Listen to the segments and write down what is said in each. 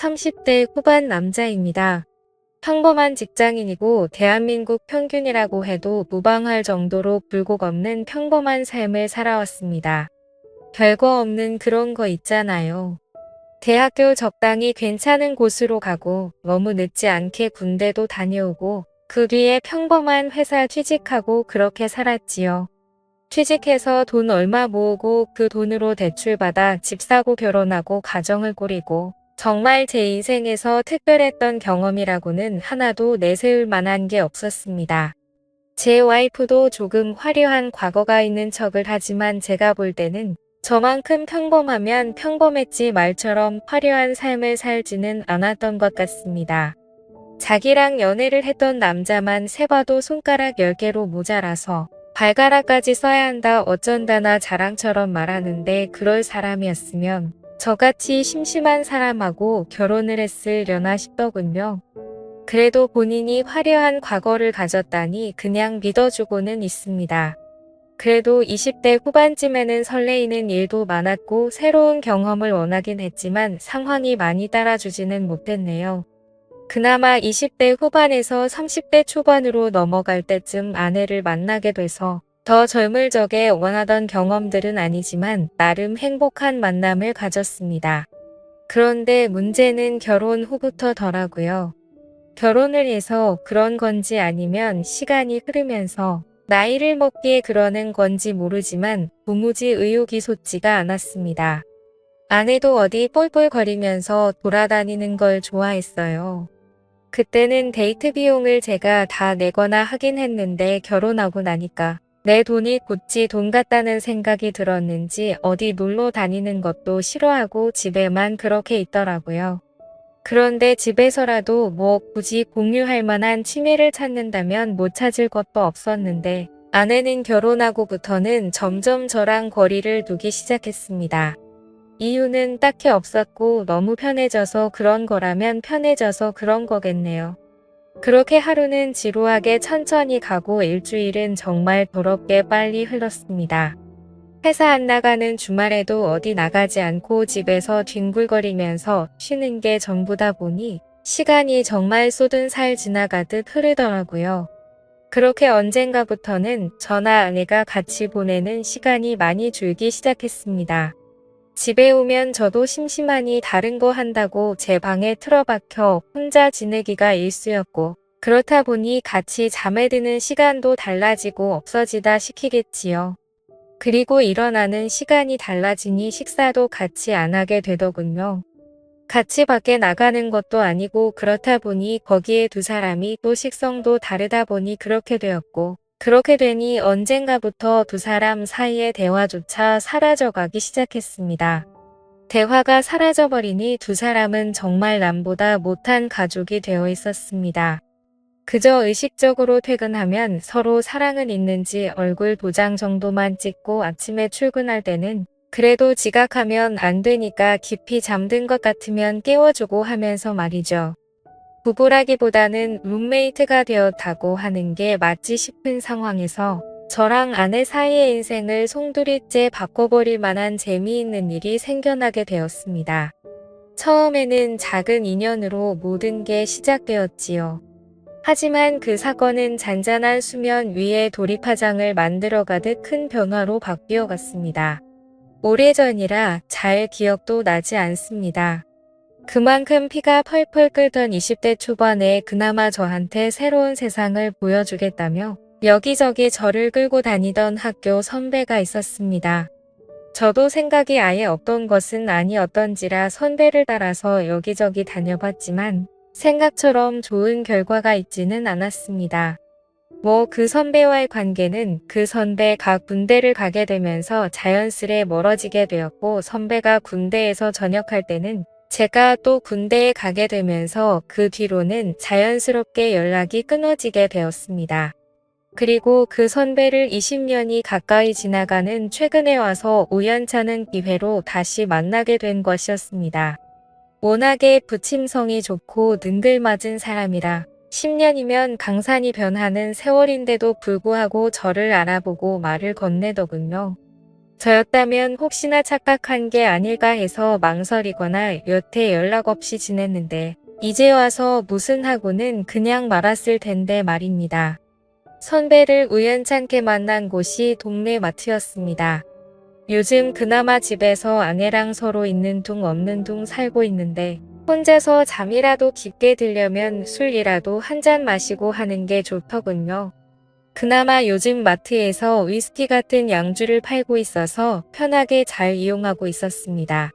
30대 후반 남자입니다. 평범한 직장인이고 대한민국 평균이라고 해도 무방할 정도로 굴곡 없는 평범한 삶을 살아왔습니다. 별거 없는 그런 거 있잖아요. 대학교 적당히 괜찮은 곳으로 가고 너무 늦지 않게 군대도 다녀오고 그 뒤에 평범한 회사 취직하고 그렇게 살았지요. 취직해서 돈 얼마 모으고 그 돈으로 대출받아 집 사고 결혼하고 가정을 꾸리고 정말 제 인생에서 특별했던 경험이라고는 하나도 내세울 만한 게 없었습니다. 제 와이프도 조금 화려한 과거가 있는 척을 하지만 제가 볼 때는 저만큼 평범하면 평범했지 말처럼 화려한 삶을 살지는 않았던 것 같습니다. 자기랑 연애를 했던 남자만 세봐도 손가락 10개로 모자라서 발가락까지 써야 한다 어쩐다나 자랑처럼 말하는데 그럴 사람이었으면 저같이 심심한 사람하고 결혼을 했으려나 싶더군요. 그래도 본인이 화려한 과거를 가졌다니 그냥 믿어주고는 있습니다. 그래도 20대 후반쯤에는 설레이는 일도 많았고 새로운 경험을 원하긴 했지만 상황이 많이 따라주지는 못했네요. 그나마 20대 후반에서 30대 초반으로 넘어갈 때쯤 아내를 만나게 돼서 더 젊을 적에 원하던 경험들은 아니지만 나름 행복한 만남을 가졌습니다. 그런데 문제는 결혼 후부터더라고요. 결혼을 해서 그런 건지 아니면 시간이 흐르면서 나이를 먹기에 그러는 건지 모르지만 도무지 의욕이 솟지가 않았습니다. 아내도 어디 뻘뻘거리면서 돌아다니는 걸 좋아했어요. 그때는 데이트 비용을 제가 다 내거나 하긴 했는데 결혼하고 나니까 내 돈이 곧지 돈 같다는 생각이 들었는지 어디 놀러 다니는 것도 싫어하고 집에만 그렇게 있더라고요. 그런데 집에서라도 뭐 굳이 공유할 만한 취미를 찾는다면 못 찾을 것도 없었는데 아내는 결혼하고부터는 점점 저랑 거리를 두기 시작했습니다. 이유는 딱히 없었고 너무 편해져서 그런 거라면 편해져서 그런 거겠네요. 그렇게 하루는 지루하게 천천히 가고 일주일은 정말 더럽게 빨리 흘렀습니다. 회사 안 나가는 주말에도 어디 나가지 않고 집에서 뒹굴거리면서 쉬는 게 전부다 보니 시간이 정말 쏟은 살 지나가듯 흐르더라고요. 그렇게 언젠가부터는 저나 아내가 같이 보내는 시간이 많이 줄기 시작했습니다. 집에 오면 저도 심심하니 다른 거 한다고 제 방에 틀어박혀 혼자 지내기가 일쑤였고 그렇다 보니 같이 잠에 드는 시간도 달라지고 없어지다 시키겠지요. 그리고 일어나는 시간이 달라지니 식사도 같이 안 하게 되더군요. 같이 밖에 나가는 것도 아니고 그렇다 보니 거기에 두 사람이 또 식성도 다르다 보니 그렇게 되었고 그렇게 되니 언젠가부터 두 사람 사이의 대화조차 사라져가기 시작했습니다. 대화가 사라져버리니 두 사람은 정말 남보다 못한 가족이 되어 있었습니다. 그저 의식적으로 퇴근하면 서로 사랑은 있는지 얼굴 도장 정도만 찍고 아침에 출근할 때는 그래도 지각하면 안 되니까 깊이 잠든 것 같으면 깨워주고 하면서 말이죠. 부부라기보다는 룸메이트가 되었다고 하는 게 맞지 싶은 상황에서 저랑 아내 사이의 인생을 송두리째 바꿔버릴 만한 재미있는 일이 생겨나게 되었습니다. 처음에는 작은 인연으로 모든 게 시작되었지요. 하지만 그 사건은 잔잔한 수면 위에 돌입화장을 만들어가듯 큰 변화로 바뀌어 갔습니다. 오래전이라 잘 기억도 나지 않습니다. 그만큼 피가 펄펄 끓던 20대 초반에 그나마 저한테 새로운 세상을 보여주겠다며 여기저기 저를 끌고 다니던 학교 선배가 있었습니다. 저도 생각이 아예 없던 것은 아니었던지라 선배를 따라서 여기저기 다녀봤지만 생각처럼 좋은 결과가 있지는 않았습니다. 뭐 그 선배와의 관계는 그 선배가 군대를 가게 되면서 자연스레 멀어지게 되었고 선배가 군대에서 전역할 때는 제가 또 군대에 가게 되면서 그 뒤로는 자연스럽게 연락이 끊어지게 되었습니다. 그리고 그 선배를 20년이 가까이 지나가는 최근에 와서 우연찮은 기회로 다시 만나게 된 것이었습니다. 워낙에 부침성이 좋고 능글맞은 사람이라 10년이면 강산이 변하는 세월인데도 불구하고 저를 알아보고 말을 건네더군요. 저였다면 혹시나 착각한 게 아닐까 해서 망설이거나 여태 연락 없이 지냈는데 이제 와서 무슨 하고는 그냥 말았을 텐데 말입니다. 선배를 우연찮게 만난 곳이 동네 마트였습니다. 요즘 그나마 집에서 아내랑 서로 있는 둥 없는 둥 살고 있는데 혼자서 잠이라도 깊게 들려면 술이라도 한 잔 마시고 하는 게 좋더군요. 그나마 요즘 마트에서 위스키 같은 양주를 팔고 있어서 편하게 잘 이용하고 있었습니다.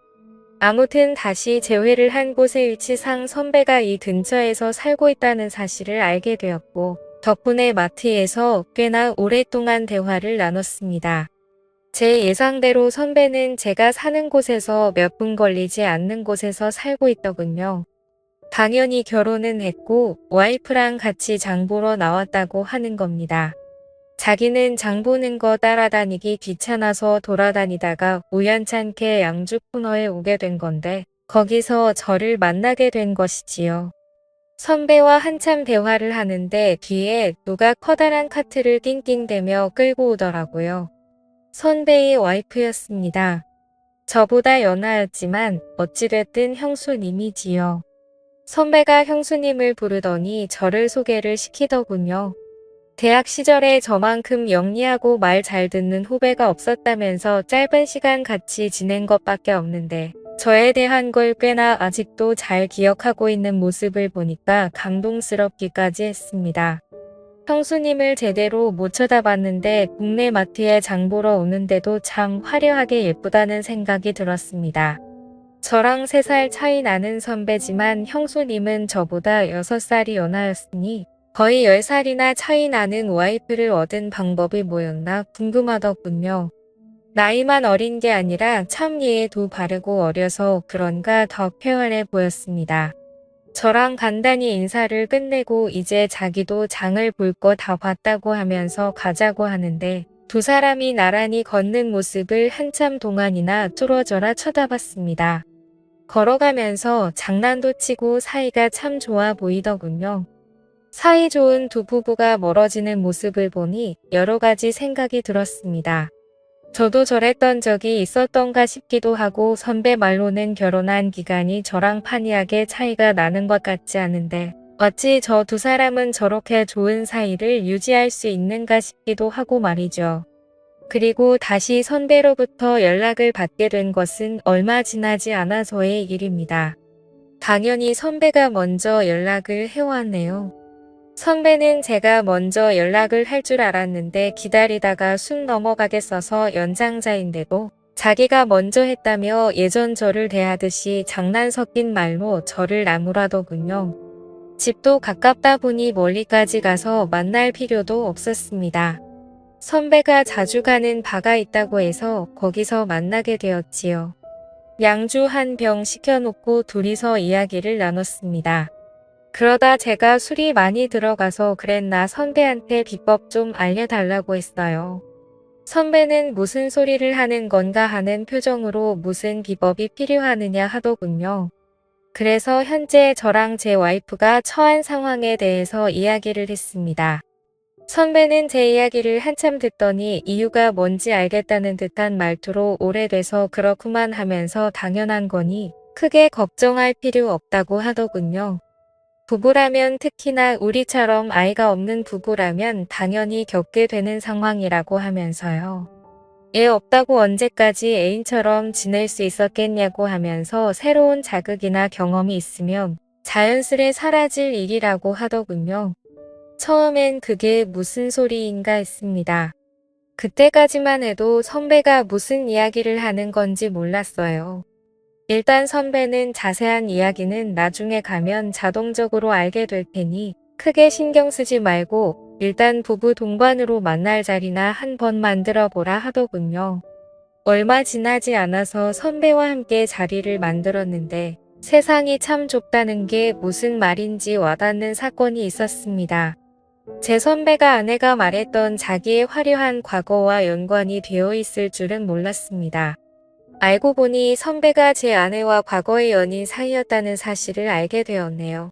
아무튼 다시 재회를 한 곳의 위치상 선배가 이 근처에서 살고 있다는 사실을 알게 되었고 덕분에 마트에서 꽤나 오랫동안 대화를 나눴습니다. 제 예상대로 선배는 제가 사는 곳에서 몇 분 걸리지 않는 곳에서 살고 있더군요. 당연히 결혼은 했고 와이프랑 같이 장 보러 나왔다고 하는 겁니다. 자기는 장 보는 거 따라다니기 귀찮아서 돌아다니다가 우연찮게 양주 코너에 오게 된 건데 거기서 저를 만나게 된 것이지요. 선배와 한참 대화를 하는데 뒤에 누가 커다란 카트를 낑낑대며 끌고 오더라고요. 선배의 와이프였습니다. 저보다 연하였지만 어찌됐든 형수님이지요. 선배가 형수님을 부르더니 저를 소개를 시키더군요. 대학 시절에 저만큼 영리하고 말 잘 듣는 후배가 없었다면서 짧은 시간 같이 지낸 것밖에 없는데 저에 대한 걸 꽤나 아직도 잘 기억하고 있는 모습을 보니까 감동스럽기까지 했습니다. 형수님을 제대로 못 쳐다봤는데 동네 마트에 장 보러 오는데도 참 화려하게 예쁘다는 생각이 들었습니다. 저랑 3살 차이 나는 선배지만 형수님은 저보다 6살이 연하였으니 거의 10살이나 차이 나는 와이프를 얻은 방법이 뭐였나 궁금하더군요. 나이만 어린 게 아니라 참 예의도 바르고 어려서 그런가 더 쾌활해 보였습니다. 저랑 간단히 인사를 끝내고 이제 자기도 장을 볼 거 다 봤다고 하면서 가자고 하는데 두 사람이 나란히 걷는 모습을 한참 동안이나 뚫어져라 쳐다봤습니다. 걸어가면서 장난도 치고 사이가 참 좋아 보이더군요. 사이 좋은 두 부부가 멀어지는 모습을 보니 여러 가지 생각이 들었습니다. 저도 저랬던 적이 있었던가 싶기도 하고 선배 말로는 결혼한 기간이 저랑 판이하게 차이가 나는 것 같지 않은데 어찌 저 두 사람은 저렇게 좋은 사이를 유지할 수 있는가 싶기도 하고 말이죠. 그리고 다시 선배로부터 연락을 받게 된 것은 얼마 지나지 않아서의 일입니다. 당연히 선배가 먼저 연락을 해왔네요. 선배는 제가 먼저 연락을 할 줄 알았는데 기다리다가 숨 넘어가겠어서 연장자인데도 자기가 먼저 했다며 예전 저를 대하듯이 장난 섞인 말로 저를 나무라더군요. 집도 가깝다 보니 멀리까지 가서 만날 필요도 없었습니다. 선배가 자주 가는 바가 있다고 해서 거기서 만나게 되었지요. 양주 한 병 시켜놓고 둘이서 이야기를 나눴습니다. 그러다 제가 술이 많이 들어가서 그랬나 선배한테 비법 좀 알려달라고 했어요. 선배는 무슨 소리를 하는 건가 하는 표정으로 무슨 비법이 필요하느냐 하더군요. 그래서 현재 저랑 제 와이프가 처한 상황에 대해서 이야기를 했습니다. 선배는 제 이야기를 한참 듣더니 이유가 뭔지 알겠다는 듯한 말투로 오래돼서 그렇구만 하면서 당연한 거니 크게 걱정할 필요 없다고 하더군요. 부부라면 특히나 우리처럼 아이가 없는 부부라면 당연히 겪게 되는 상황이라고 하면서요. 애 없다고 언제까지 애인처럼 지낼 수 있었겠냐고 하면서 새로운 자극이나 경험이 있으면 자연스레 사라질 일이라고 하더군요. 처음엔 그게 무슨 소리인가 했습니다. 그때까지만 해도 선배가 무슨 이야기를 하는 건지 몰랐어요. 일단 선배는 자세한 이야기는 나중에 가면 자동적으로 알게 될 테니 크게 신경 쓰지 말고 일단 부부 동반으로 만날 자리나 한번 만들어 보라 하더군요. 얼마 지나지 않아서 선배와 함께 자리를 만들었는데 세상이 참 좁다는 게 무슨 말인지 와닿는 사건이 있었습니다. 제 선배가 아내가 말했던 자기의 화려한 과거와 연관이 되어 있을 줄은 몰랐습니다. 알고 보니 선배가 제 아내와 과거의 연인 사이였다는 사실을 알게 되었네요.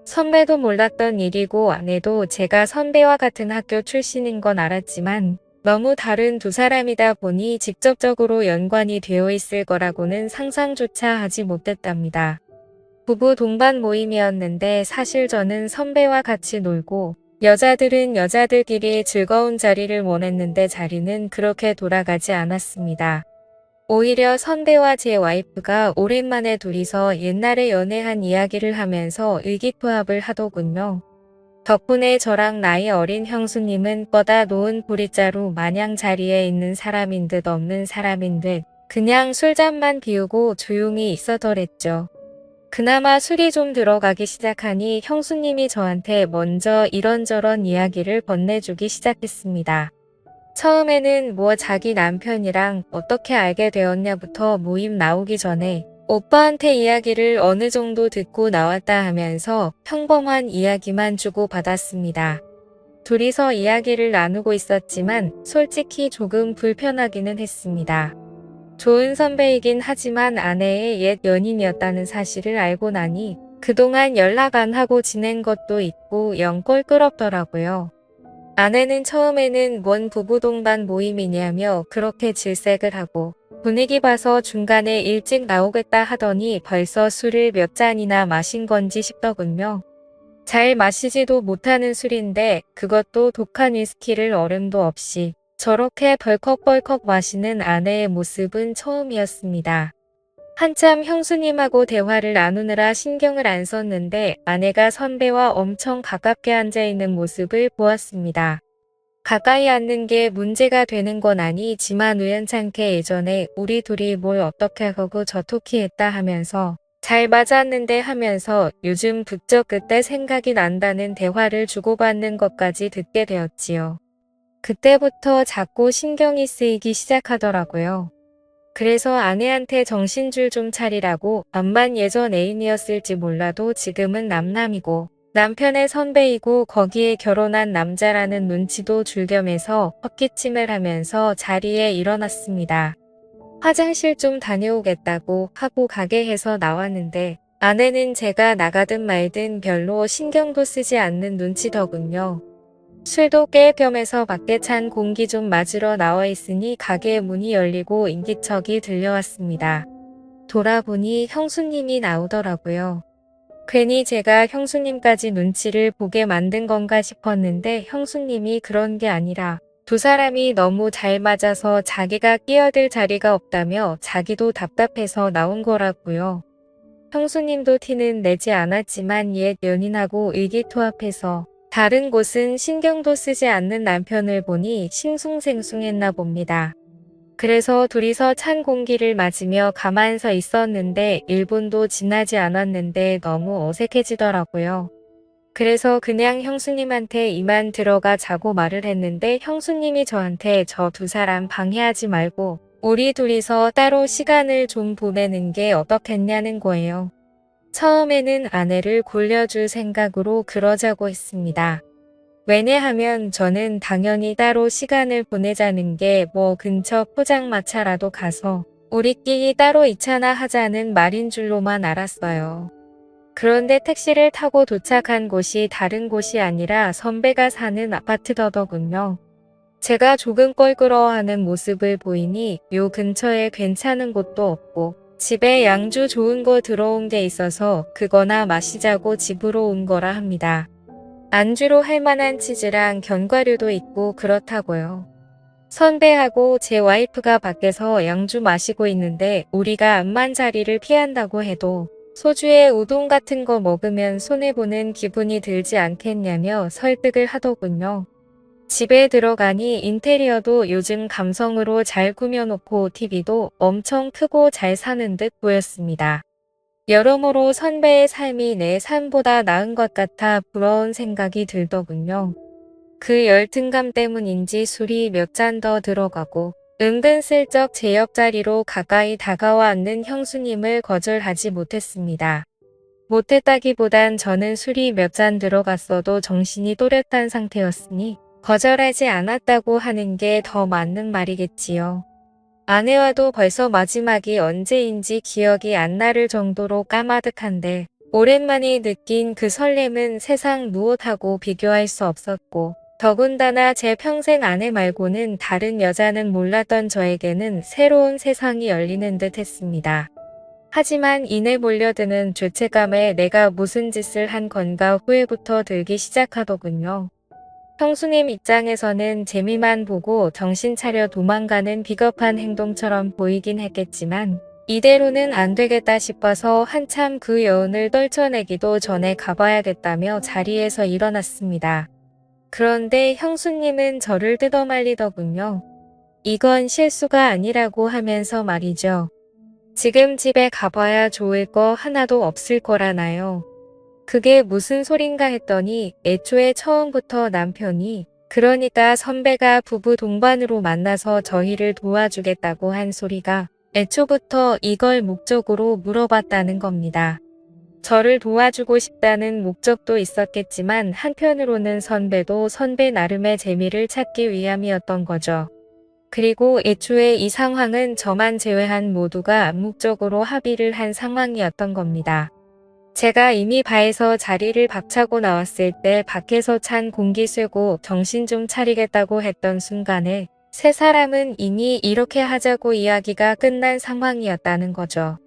선배도 몰랐던 일이고 아내도 제가 선배와 같은 학교 출신인 건 알았지만 너무 다른 두 사람이다 보니 직접적으로 연관이 되어 있을 거라고는 상상조차 하지 못했답니다. 부부 동반 모임이었는데 사실 저는 선배와 같이 놀고 여자들은 여자들끼리 즐거운 자리를 원했는데 자리는 그렇게 돌아가지 않았습니다. 오히려 선배와 제 와이프가 오랜만에 둘이서 옛날에 연애한 이야기를 하면서 의기투합을 하더군요. 덕분에 저랑 나이 어린 형수님은 뻗아 놓은 보릿자루 마냥 자리에 있는 사람인 듯 없는 사람인 듯 그냥 술잔만 비우고 조용히 있어더랬죠. 그나마 술이 좀 들어가기 시작하니 형수님이 저한테 먼저 이런저런 이야기를 건네주기 시작했습니다. 처음에는 뭐 자기 남편이랑 어떻게 알게 되었냐부터 모임 나오기 전에 오빠한테 이야기를 어느 정도 듣고 나왔다 하면서 평범한 이야기만 주고받았습니다. 둘이서 이야기를 나누고 있었지만 솔직히 조금 불편하기는 했습니다. 좋은 선배이긴 하지만 아내의 옛 연인이었다는 사실을 알고 나니 그동안 연락 안 하고 지낸 것도 있고 영 껄끄럽더라고요. 아내는 처음에는 뭔 부부 동반 모임이냐며 그렇게 질색을 하고 분위기 봐서 중간에 일찍 나오겠다 하더니 벌써 술을 몇 잔이나 마신 건지 싶더군요. 잘 마시지도 못하는 술인데 그것도 독한 위스키를 얼음도 없이 저렇게 벌컥벌컥 마시는 아내의 모습은 처음이었습니다. 한참 형수님하고 대화를 나누느라 신경을 안 썼는데 아내가 선배와 엄청 가깝게 앉아있는 모습을 보았습니다. 가까이 앉는 게 문제가 되는 건 아니지만 우연찮게 예전에 우리 둘이 뭘 어떻게 하고 저토키 했다 하면서 잘 맞았는데 하면서 요즘 부쩍 그때 생각이 난다는 대화를 주고받는 것까지 듣게 되었지요. 그때부터 자꾸 신경이 쓰이기 시작하더라고요. 그래서 아내한테 정신줄 좀 차리라고 암만 예전 애인이었을지 몰라도 지금은 남남이고 남편의 선배이고 거기에 결혼한 남자라는 눈치도 줄 겸해서 헛기침을 하면서 자리에 일어났습니다. 화장실 좀 다녀오겠다고 하고 가게 해서 나왔는데 아내는 제가 나가든 말든 별로 신경도 쓰지 않는 눈치더군요. 술도 깰 겸해서 밖에 찬 공기 좀 맞으러 나와 있으니 가게 문이 열리고 인기척이 들려왔습니다. 돌아보니 형수님이 나오더라고요. 괜히 제가 형수님까지 눈치를 보게 만든 건가 싶었는데 형수님이 그런 게 아니라 두 사람이 너무 잘 맞아서 자기가 끼어들 자리가 없다며 자기도 답답해서 나온 거라고요. 형수님도 티는 내지 않았지만 옛 연인하고 의기투합해서 다른 곳은 신경도 쓰지 않는 남편을 보니 싱숭생숭했나 봅니다. 그래서 둘이서 찬 공기를 맞으며 가만 서 있었는데 1분도 지나지 않았는데 너무 어색해지더라고요. 그래서 그냥 형수님한테 이만 들어가 자고 말을 했는데 형수님이 저한테 저 두 사람 방해하지 말고 우리 둘이서 따로 시간을 좀 보내는 게 어떻겠냐는 거예요. 처음에는 아내를 골려줄 생각으로 그러자고 했습니다. 왜냐하면 저는 당연히 따로 시간을 보내자는 게 뭐 근처 포장마차라도 가서 우리끼리 따로 2차나 하자는 말인 줄로만 알았어요. 그런데 택시를 타고 도착한 곳이 다른 곳이 아니라 선배가 사는 아파트더더군요. 제가 조금 껄끄러워하는 모습을 보이니 요 근처에 괜찮은 곳도 없고 집에 양주 좋은 거 들어온 게 있어서 그거나 마시자고 집으로 온 거라 합니다. 안주로 할 만한 치즈랑 견과류도 있고 그렇다고요. 선배하고 제 와이프가 밖에서 양주 마시고 있는데 우리가 암만 자리를 피한다고 해도 소주에 우동 같은 거 먹으면 손해보는 기분이 들지 않겠냐며 설득을 하더군요. 집에 들어가니 인테리어도 요즘 감성으로 잘 꾸며놓고 TV도 엄청 크고 잘 사는 듯 보였습니다. 여러모로 선배의 삶이 내 삶보다 나은 것 같아 부러운 생각이 들더군요. 그 열등감 때문인지 술이 몇 잔 더 들어가고 은근슬쩍 제 옆자리로 가까이 다가와 앉는 형수님을 거절하지 못했습니다. 못했다기보단 저는 술이 몇 잔 들어갔어도 정신이 또렷한 상태였으니 거절하지 않았다고 하는 게 더 맞는 말이겠지요. 아내와도 벌써 마지막이 언제인지 기억이 안 나를 정도로 까마득한데 오랜만에 느낀 그 설렘은 세상 무엇하고 비교할 수 없었고 더군다나 제 평생 아내 말고는 다른 여자는 몰랐던 저에게는 새로운 세상이 열리는 듯 했습니다. 하지만 이내 몰려드는 죄책감에 내가 무슨 짓을 한 건가 후회부터 들기 시작하더군요. 형수님 입장에서는 재미만 보고 정신 차려 도망가는 비겁한 행동처럼 보이긴 했겠지만 이대로는 안 되겠다 싶어서 한참 그 여운을 떨쳐내기도 전에 가봐야겠다며 자리에서 일어났습니다. 그런데 형수님은 저를 뜯어말리더군요. 이건 실수가 아니라고 하면서 말이죠. 지금 집에 가봐야 좋을 거 하나도 없을 거라나요. 그게 무슨 소린가 했더니 애초에 처음부터 남편이 그러니까 선배가 부부 동반으로 만나서 저희를 도와주겠다고 한 소리가 애초부터 이걸 목적으로 물어봤다는 겁니다. 저를 도와주고 싶다는 목적도 있었겠지만 한편으로는 선배도 선배 나름의 재미를 찾기 위함이었던 거죠. 그리고 애초에 이 상황은 저만 제외한 모두가 암묵적으로 합의를 한 상황이었던 겁니다. 제가 이미 바에서 자리를 박차고 나왔을 때 밖에서 찬 공기 쐬고 정신 좀 차리겠다고 했던 순간에 세 사람은 이미 이렇게 하자고 이야기가 끝난 상황이었다는 거죠.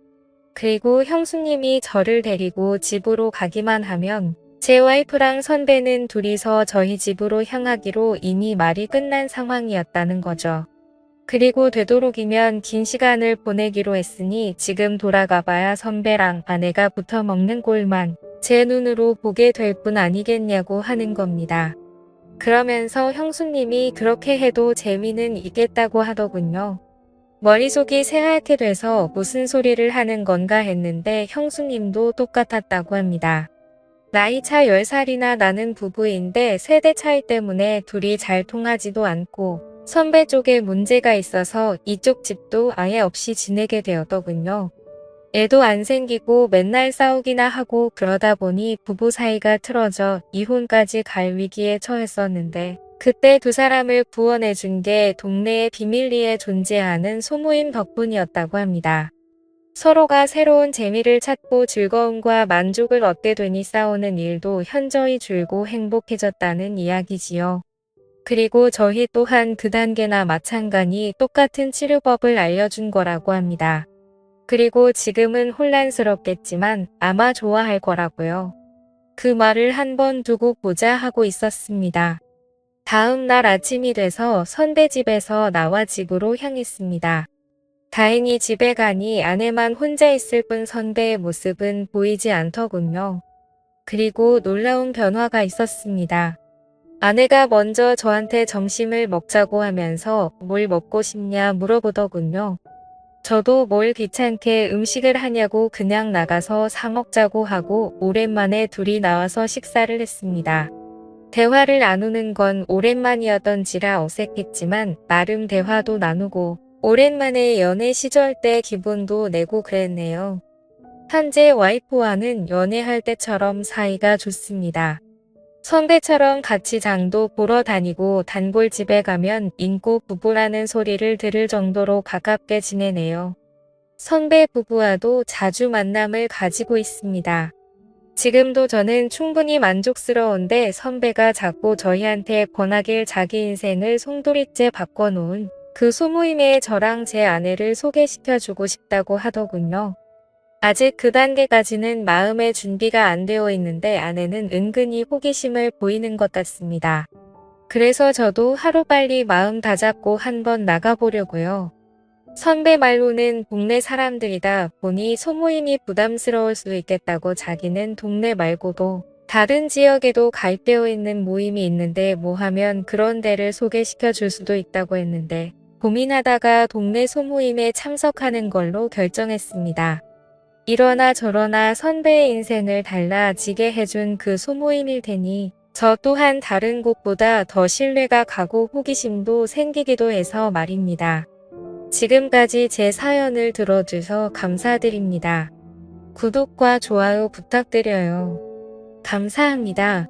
그리고 형수님이 저를 데리고 집으로 가기만 하면 제 와이프랑 선배는 둘이서 저희 집으로 향하기로 이미 말이 끝난 상황이었다는 거죠. 그리고 되도록이면 긴 시간을 보내기로 했으니 지금 돌아가봐야 선배랑 아내가 붙어 먹는 꼴만 제 눈으로 보게 될 뿐 아니겠냐고 하는 겁니다. 그러면서 형수님이 그렇게 해도 재미는 있겠다고 하더군요. 머릿속이 새하얗게 돼서 무슨 소리를 하는 건가 했는데 형수님도 똑같았다고 합니다. 나이 차 10살이나 나는 부부인데 세대 차이 때문에 둘이 잘 통하지도 않고 선배 쪽에 문제가 있어서 이쪽 집도 아예 없이 지내게 되었더군요. 애도 안 생기고 맨날 싸우기나 하고 그러다 보니 부부 사이가 틀어져 이혼까지 갈 위기에 처했었는데 그때 두 사람을 구원해준 게 동네에 비밀리에 존재하는 소모임 덕분이었다고 합니다. 서로가 새로운 재미를 찾고 즐거움과 만족을 얻게 되니 싸우는 일도 현저히 줄고 행복해졌다는 이야기지요. 그리고 저희 또한 그 단계나 마찬가지 똑같은 치료법을 알려준 거라고 합니다. 그리고 지금은 혼란스럽겠지만 아마 좋아할 거라고요. 그 말을 한번 두고 보자 하고 있었습니다. 다음 날 아침이 돼서 선배 집에서 나와 집으로 향했습니다. 다행히 집에 가니 아내만 혼자 있을 뿐 선배의 모습은 보이지 않더군요. 그리고 놀라운 변화가 있었습니다. 아내가 먼저 저한테 점심을 먹자고 하면서 뭘 먹고 싶냐 물어보더군요. 저도 뭘 귀찮게 음식을 하냐고 그냥 나가서 사 먹자고 하고 오랜만에 둘이 나와서 식사를 했습니다. 대화를 나누는 건 오랜만이었던지라 어색했지만 나름 대화도 나누고 오랜만에 연애 시절 때 기분도 내고 그랬네요. 현재 와이프와는 연애할 때처럼 사이가 좋습니다. 선배처럼 같이 장도 보러 다니고 단골집에 가면 인고 부부라는 소리를 들을 정도로 가깝게 지내네요. 선배 부부와도 자주 만남을 가지고 있습니다. 지금도 저는 충분히 만족스러운데 선배가 자꾸 저희한테 권하길 자기 인생을 송두리째 바꿔놓은 그 소모임에 저랑 제 아내를 소개시켜주고 싶다고 하더군요. 아직 그 단계까지는 마음의 준비가 안 되어 있는데 아내는 은근히 호기심을 보이는 것 같습니다. 그래서 저도 하루빨리 마음 다잡고 한번 나가보려고요. 선배 말로는 동네 사람들이다 보니 소모임이 부담스러울 수 있겠다고 자기는 동네 말고도 다른 지역에도 가입되어 있는 모임이 있는데 뭐 하면 그런 데를 소개시켜 줄 수도 있다고 했는데 고민하다가 동네 소모임에 참석하는 걸로 결정했습니다. 이러나 저러나 선배의 인생을 달라지게 해준 그 소모임일 테니 저 또한 다른 곳보다 더 신뢰가 가고 호기심도 생기기도 해서 말입니다. 지금까지 제 사연을 들어주셔서 감사드립니다. 구독과 좋아요 부탁드려요. 감사합니다.